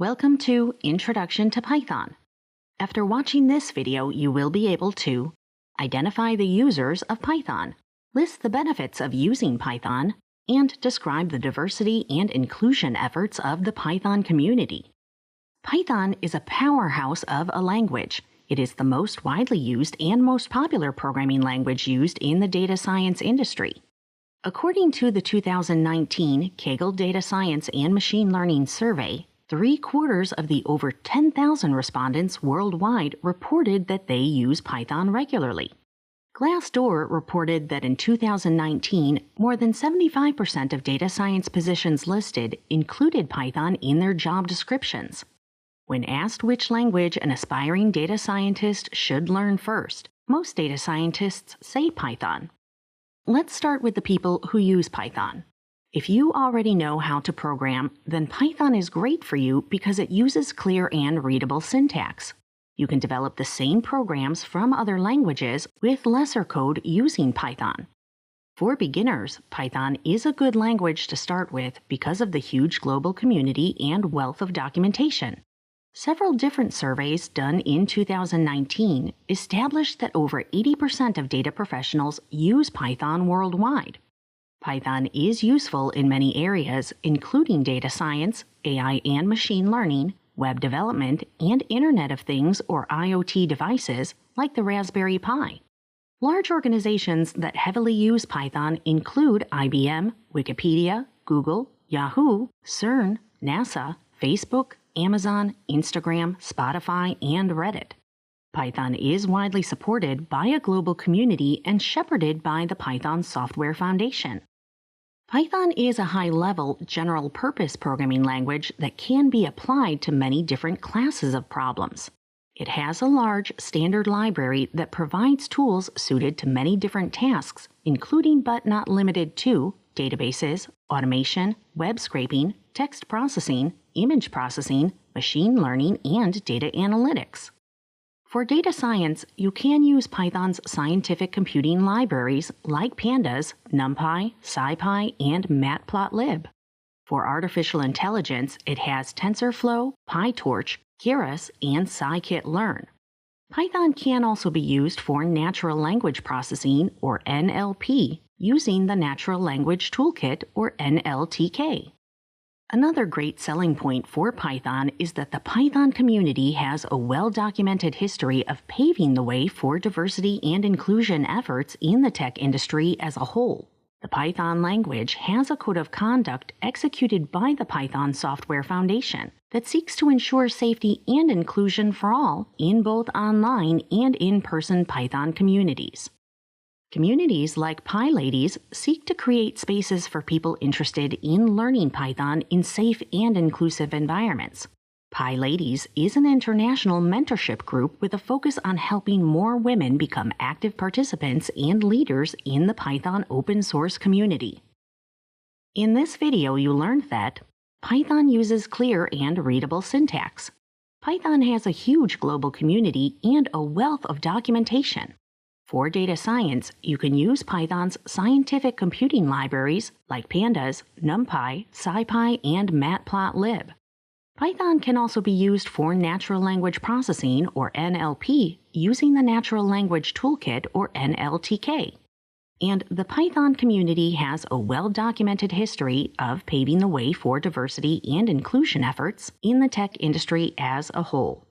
Welcome to Introduction to Python. After watching this video, you will be able to identify the users of Python, list the benefits of using Python, and describe the diversity and inclusion efforts of the Python community. Python is a powerhouse of a language. It is the most widely used and most popular programming language used in the data science industry. According to the 2019 Kaggle Data Science and Machine Learning Survey, 3/4 of the over 10,000 respondents worldwide reported that they use Python regularly. Glassdoor reported that in 2019, more than 75% of data science positions listed included Python in their job descriptions. When asked which language an aspiring data scientist should learn first, most data scientists say Python. Let's start with the people who use Python. If you already know how to program, then Python is great for you because it uses clear and readable syntax. You can develop the same programs from other languages with lesser code using Python. For beginners, Python is a good language to start with because of the huge global community and wealth of documentation. Several different surveys done in 2019 established that over 80% of data professionals use Python worldwide. Python is useful in many areas, including data science, AI and machine learning, web development, and Internet of Things or IoT devices like the Raspberry Pi. Large organizations that heavily use Python include IBM, Wikipedia, Google, Yahoo, CERN, NASA, Facebook, Amazon, Instagram, Spotify, and Reddit. Python is widely supported by a global community and shepherded by the Python Software Foundation. Python is a high-level, general-purpose programming language that can be applied to many different classes of problems. It has a large, standard library that provides tools suited to many different tasks, including but not limited to databases, automation, web scraping, text processing, image processing, machine learning, and data analytics. For data science, you can use Python's scientific computing libraries like Pandas, NumPy, SciPy, and Matplotlib. For artificial intelligence, it has TensorFlow, PyTorch, Keras, and scikit-learn. Python can also be used for natural language processing, or NLP, using the Natural Language Toolkit, or NLTK. Another great selling point for Python is that the Python community has a well-documented history of paving the way for diversity and inclusion efforts in the tech industry as a whole. The Python language has a code of conduct executed by the Python Software Foundation that seeks to ensure safety and inclusion for all in both online and in-person Python communities. Communities like PyLadies seek to create spaces for people interested in learning Python in safe and inclusive environments. PyLadies is an international mentorship group with a focus on helping more women become active participants and leaders in the Python open source community. In this video, you learned that Python uses clear and readable syntax. Python has a huge global community and a wealth of documentation. For data science, you can use Python's scientific computing libraries like Pandas, NumPy, SciPy, and Matplotlib. Python can also be used for natural language processing, or NLP, using the Natural Language Toolkit, or NLTK. And the Python community has a well-documented history of paving the way for diversity and inclusion efforts in the tech industry as a whole.